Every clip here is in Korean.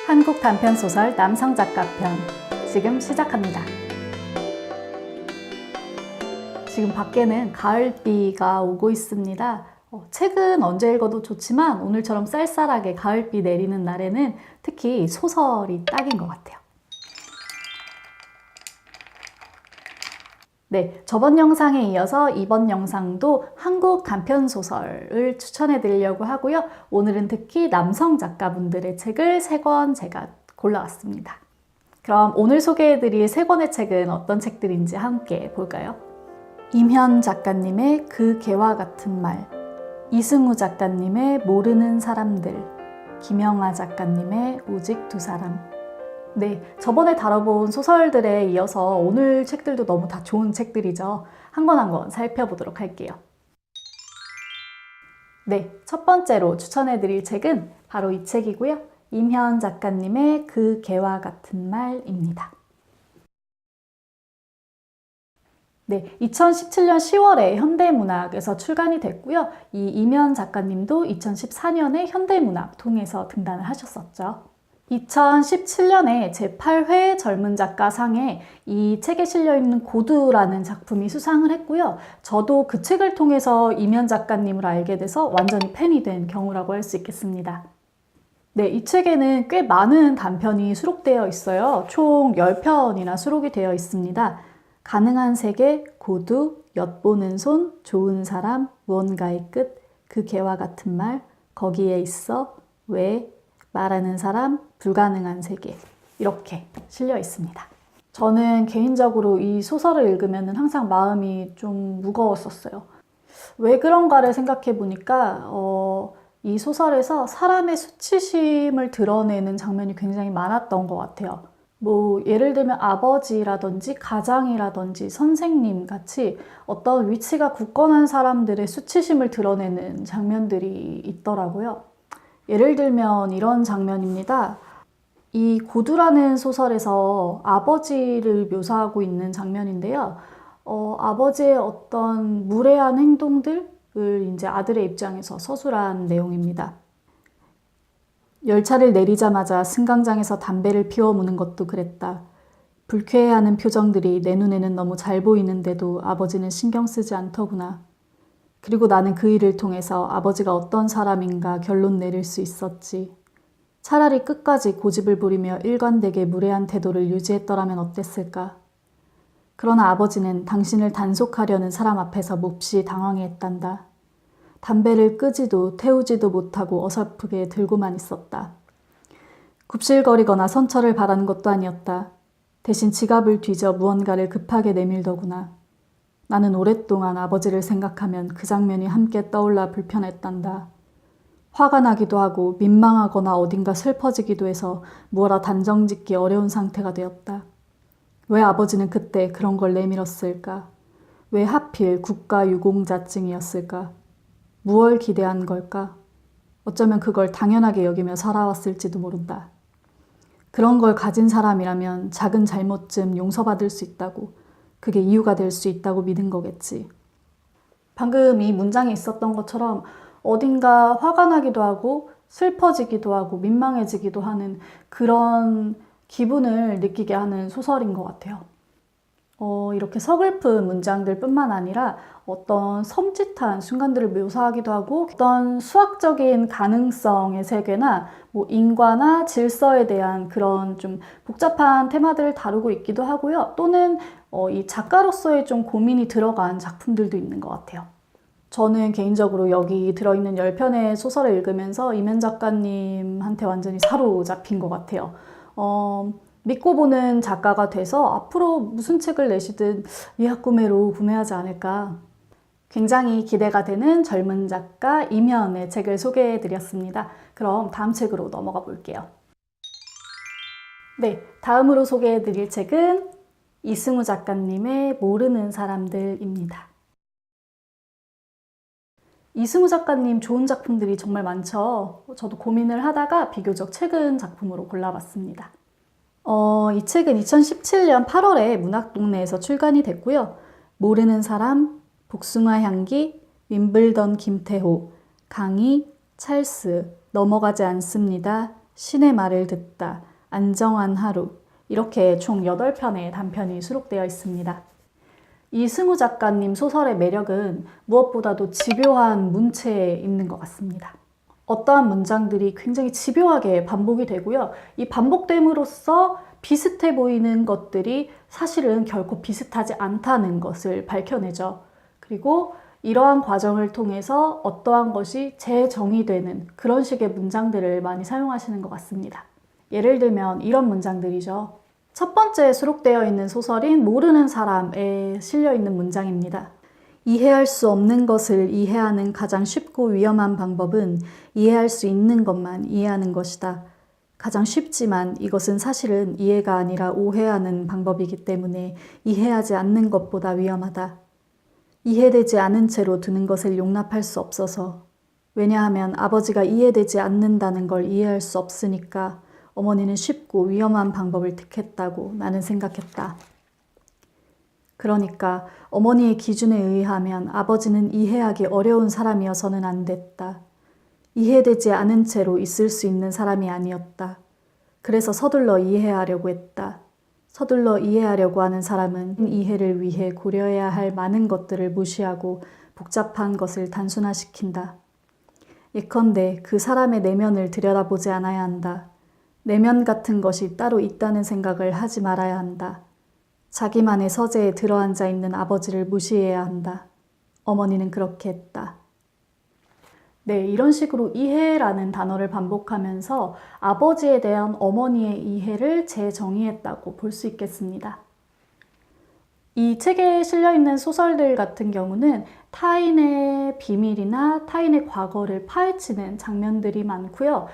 한국 단편소설 남성작가편 지금 시작합니다. 지금 밖에는 가을비가 오고 있습니다. 책은 언제 읽어도 좋지만 오늘처럼 쌀쌀하게 가을비 내리는 날에는 특히 소설이 딱인 것 같아요. 네, 저번 영상에 이어서 이번 영상도 한국 단편소설을 추천해 드리려고 하고요. 오늘은 특히 남성 작가분들의 책을 3권 제가 골라왔습니다. 그럼 오늘 소개해 드릴 3권의 책은 어떤 책들인지 함께 볼까요? 임현 작가님의 그 개와 같은 말, 이승우 작가님의 모르는 사람들, 김영하 작가님의 오직 두 사람. 네, 저번에 다뤄본 소설들에 이어서 오늘 책들도 너무 다 좋은 책들이죠. 한 권 한 권 살펴보도록 할게요. 네, 첫 번째로 추천해드릴 책은 바로 이 책이고요. 임현 작가님의 그 개와 같은 말입니다. 네, 2017년 10월에 현대문학에서 출간이 됐고요. 이 임현 작가님도 2014년에 현대문학 통해서 등단을 하셨었죠. 2017년에 제8회 젊은 작가 상에 이 책에 실려있는 고두라는 작품이 수상을 했고요. 저도 그 책을 통해서 임현 작가님을 알게 돼서 완전히 팬이 된 경우라고 할 수 있겠습니다. 네, 이 책에는 꽤 많은 단편이 수록되어 있어요. 총 10편이나 수록이 되어 있습니다. 가능한 세계, 고두, 엿보는 손, 좋은 사람, 무언가의 끝, 그 개와 같은 말, 거기에 있어, 왜, 말하는 사람, 불가능한 세계 이렇게 실려 있습니다. 저는 개인적으로 이 소설을 읽으면 항상 마음이 좀 무거웠었어요. 왜 그런가를 생각해 보니까 이 소설에서 사람의 수치심을 드러내는 장면이 굉장히 많았던 것 같아요. 뭐 예를 들면 아버지라든지 가장이라든지 선생님 같이 어떤 위치가 굳건한 사람들의 수치심을 드러내는 장면들이 있더라고요. 예를 들면 이런 장면입니다. 이 고두라는 소설에서 아버지를 묘사하고 있는 장면인데요. 아버지의 어떤 무례한 행동들을 이제 아들의 입장에서 서술한 내용입니다. 열차를 내리자마자 승강장에서 담배를 피워 무는 것도 그랬다. 불쾌해하는 표정들이 내 눈에는 너무 잘 보이는데도 아버지는 신경 쓰지 않더구나. 그리고 나는 그 일을 통해서 아버지가 어떤 사람인가 결론 내릴 수 있었지. 차라리 끝까지 고집을 부리며 일관되게 무례한 태도를 유지했더라면 어땠을까. 그러나 아버지는 당신을 단속하려는 사람 앞에서 몹시 당황했단다. 담배를 끄지도 태우지도 못하고 어설프게 들고만 있었다. 굽실거리거나 선처를 바라는 것도 아니었다. 대신 지갑을 뒤져 무언가를 급하게 내밀더구나. 나는 오랫동안 아버지를 생각하면 그 장면이 함께 떠올라 불편했단다. 화가 나기도 하고 민망하거나 어딘가 슬퍼지기도 해서 무어라 단정짓기 어려운 상태가 되었다. 왜 아버지는 그때 그런 걸 내밀었을까? 왜 하필 국가유공자증이었을까? 무얼 기대한 걸까? 어쩌면 그걸 당연하게 여기며 살아왔을지도 모른다. 그런 걸 가진 사람이라면 작은 잘못쯤 용서받을 수 있다고, 그게 이유가 될 수 있다고 믿은 거겠지. 방금 이 문장에 있었던 것처럼 어딘가 화가 나기도 하고 슬퍼지기도 하고 민망해지기도 하는 그런 기분을 느끼게 하는 소설인 것 같아요. 이렇게 서글픈 문장들 뿐만 아니라 어떤 섬찟한 순간들을 묘사하기도 하고 어떤 수학적인 가능성의 세계나 뭐 인과나 질서에 대한 그런 좀 복잡한 테마들을 다루고 있기도 하고요. 또는 이 작가로서의 좀 고민이 들어간 작품들도 있는 것 같아요. 저는 개인적으로 여기 들어있는 10편의 소설을 읽으면서 임현 작가님한테 완전히 사로잡힌 것 같아요. 믿고 보는 작가가 돼서 앞으로 무슨 책을 내시든 예약구매로 구매하지 않을까. 굉장히 기대가 되는 젊은 작가 임현의 책을 소개해드렸습니다. 그럼 다음 책으로 넘어가 볼게요. 네, 다음으로 소개해드릴 책은 이승우 작가님의 모르는 사람들입니다. 이승우 작가님 좋은 작품들이 정말 많죠. 저도 고민을 하다가 비교적 최근 작품으로 골라봤습니다. 이 책은 2017년 8월에 문학동네에서 출간이 됐고요. 모르는 사람, 복숭아 향기, 윈블던 김태호, 강희, 찰스, 넘어가지 않습니다, 신의 말을 듣다, 안정한 하루, 이렇게 총 8편의 단편이 수록되어 있습니다. 이승우 작가님 소설의 매력은 무엇보다도 집요한 문체에 있는 것 같습니다. 어떠한 문장들이 굉장히 집요하게 반복이 되고요. 이 반복됨으로써 비슷해 보이는 것들이 사실은 결코 비슷하지 않다는 것을 밝혀내죠. 그리고 이러한 과정을 통해서 어떠한 것이 재정의되는 그런 식의 문장들을 많이 사용하시는 것 같습니다. 예를 들면 이런 문장들이죠. 첫 번째 수록되어 있는 소설인 모르는 사람에 실려 있는 문장입니다. 이해할 수 없는 것을 이해하는 가장 쉽고 위험한 방법은 이해할 수 있는 것만 이해하는 것이다. 가장 쉽지만 이것은 사실은 이해가 아니라 오해하는 방법이기 때문에 이해하지 않는 것보다 위험하다. 이해되지 않은 채로 두는 것을 용납할 수 없어서. 왜냐하면 아버지가 이해되지 않는다는 걸 이해할 수 없으니까 어머니는 쉽고 위험한 방법을 택했다고 나는 생각했다. 그러니까 어머니의 기준에 의하면 아버지는 이해하기 어려운 사람이어서는 안 됐다. 이해되지 않은 채로 있을 수 있는 사람이 아니었다. 그래서 서둘러 이해하려고 했다. 서둘러 이해하려고 하는 사람은 이해를 위해 고려해야 할 많은 것들을 무시하고 복잡한 것을 단순화시킨다. 예컨대 그 사람의 내면을 들여다보지 않아야 한다. 내면 같은 것이 따로 있다는 생각을 하지 말아야 한다. 자기만의 서재에 들어앉아 있는 아버지를 무시해야 한다. 어머니는 그렇게 했다. 네, 이런 식으로 이해라는 단어를 반복하면서 아버지에 대한 어머니의 이해를 재정의했다고 볼 수 있겠습니다. 이 책에 실려있는 소설들 같은 경우는 타인의 비밀이나 타인의 과거를 파헤치는 장면들이 많고요.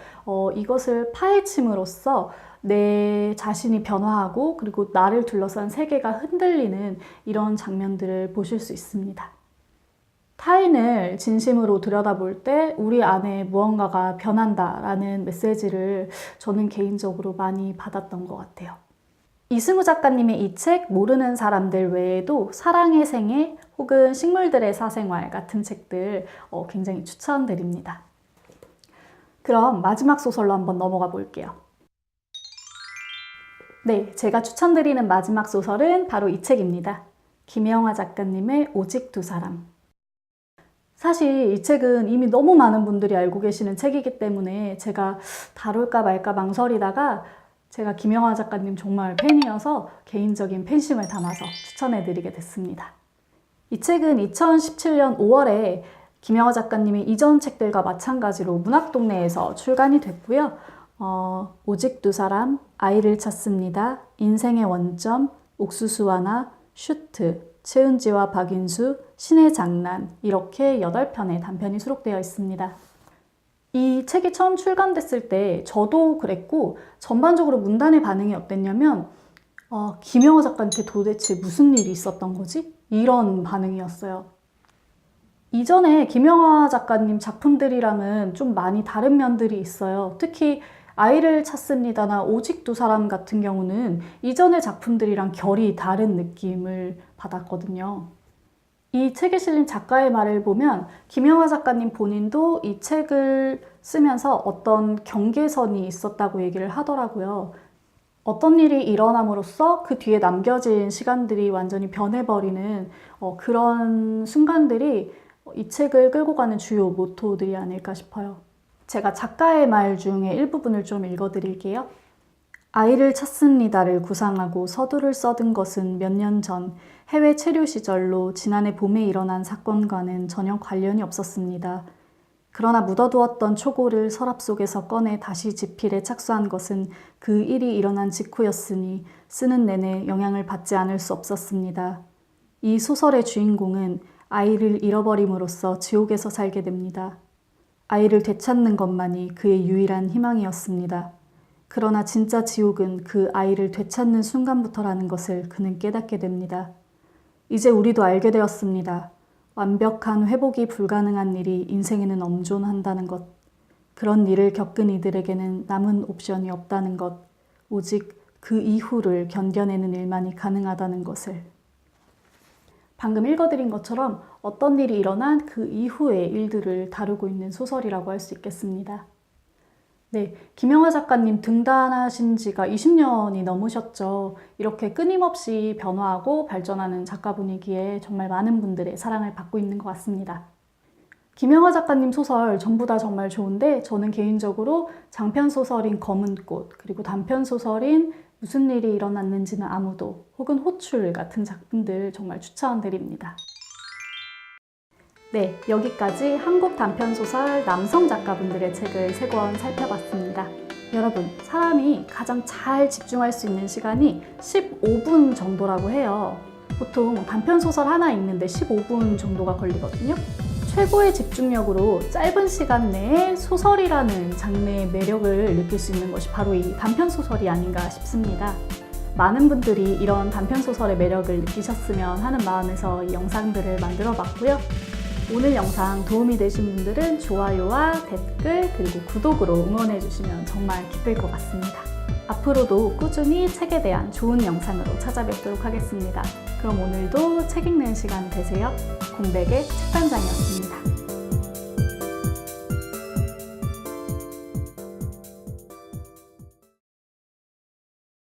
이것을 파헤침으로써 내 자신이 변화하고 그리고 나를 둘러싼 세계가 흔들리는 이런 장면들을 보실 수 있습니다. 타인을 진심으로 들여다볼 때 우리 안에 무언가가 변한다라는 메시지를 저는 개인적으로 많이 받았던 것 같아요. 이승우 작가님의 이 책 모르는 사람들 외에도 사랑의 생애 혹은 식물들의 사생활 같은 책들 굉장히 추천드립니다. 그럼 마지막 소설로 한번 넘어가 볼게요. 네, 제가 추천드리는 마지막 소설은 바로 이 책입니다. 김영하 작가님의 오직 두 사람. 사실 이 책은 이미 너무 많은 분들이 알고 계시는 책이기 때문에 제가 다룰까 말까 망설이다가 제가 김영하 작가님 정말 팬이어서 개인적인 팬심을 담아서 추천해드리게 됐습니다. 이 책은 2017년 5월에 김영하 작가님의 이전 책들과 마찬가지로 문학동네에서 출간이 됐고요. 오직 두 사람, 아이를 찾습니다, 인생의 원점, 옥수수와 나, 슈트, 최은지와 박인수, 신의 장난 이렇게 8편의 단편이 수록되어 있습니다. 이 책이 처음 출간됐을 때 저도 그랬고 전반적으로 문단의 반응이 어땠냐면 김영하 작가한테 도대체 무슨 일이 있었던 거지? 이런 반응이었어요. 이전에 김영하 작가님 작품들이랑은 좀 많이 다른 면들이 있어요. 특히 아이를 찾습니다나 오직 두 사람 같은 경우는 이전의 작품들이랑 결이 다른 느낌을 받았거든요. 이 책에 실린 작가의 말을 보면 김영하 작가님 본인도 이 책을 쓰면서 어떤 경계선이 있었다고 얘기를 하더라고요. 어떤 일이 일어남으로써 그 뒤에 남겨진 시간들이 완전히 변해버리는 그런 순간들이 이 책을 끌고 가는 주요 모토들이 아닐까 싶어요. 제가 작가의 말 중에 일부분을 좀 읽어드릴게요. 아이를 찾습니다를 구상하고 서두를 써든 것은 몇 년 전 해외 체류 시절로 지난해 봄에 일어난 사건과는 전혀 관련이 없었습니다. 그러나 묻어두었던 초고를 서랍 속에서 꺼내 다시 지필에 착수한 것은 그 일이 일어난 직후였으니 쓰는 내내 영향을 받지 않을 수 없었습니다. 이 소설의 주인공은 아이를 잃어버림으로써 지옥에서 살게 됩니다. 아이를 되찾는 것만이 그의 유일한 희망이었습니다. 그러나 진짜 지옥은 그 아이를 되찾는 순간부터라는 것을 그는 깨닫게 됩니다. 이제 우리도 알게 되었습니다. 완벽한 회복이 불가능한 일이 인생에는 엄존한다는 것. 그런 일을 겪은 이들에게는 남은 옵션이 없다는 것. 오직 그 이후를 견뎌내는 일만이 가능하다는 것을. 방금 읽어드린 것처럼 어떤 일이 일어난 그 이후의 일들을 다루고 있는 소설이라고 할 수 있겠습니다. 네, 김영하 작가님 등단하신 지가 20년이 넘으셨죠. 이렇게 끊임없이 변화하고 발전하는 작가 분위기에 정말 많은 분들의 사랑을 받고 있는 것 같습니다. 김영하 작가님 소설 전부 다 정말 좋은데 저는 개인적으로 장편 소설인 검은 꽃, 그리고 단편 소설인 무슨 일이 일어났는지는 아무도, 혹은 호출 같은 작품들 정말 추천드립니다. 네, 여기까지 한국 단편소설 남성 작가분들의 책을 3권 살펴봤습니다. 여러분, 사람이 가장 잘 집중할 수 있는 시간이 15분 정도라고 해요. 보통 단편소설 하나 읽는데 15분 정도가 걸리거든요. 최고의 집중력으로 짧은 시간 내에 소설이라는 장르의 매력을 느낄 수 있는 것이 바로 이 단편소설이 아닌가 싶습니다. 많은 분들이 이런 단편소설의 매력을 느끼셨으면 하는 마음에서 이 영상들을 만들어 봤고요. 오늘 영상 도움이 되신 분들은 좋아요와 댓글 그리고 구독으로 응원해 주시면 정말 기쁠 것 같습니다. 앞으로도 꾸준히 책에 대한 좋은 영상으로 찾아뵙도록 하겠습니다. 그럼 오늘도 책 읽는 시간 되세요. 공백의 책단장이었습니다.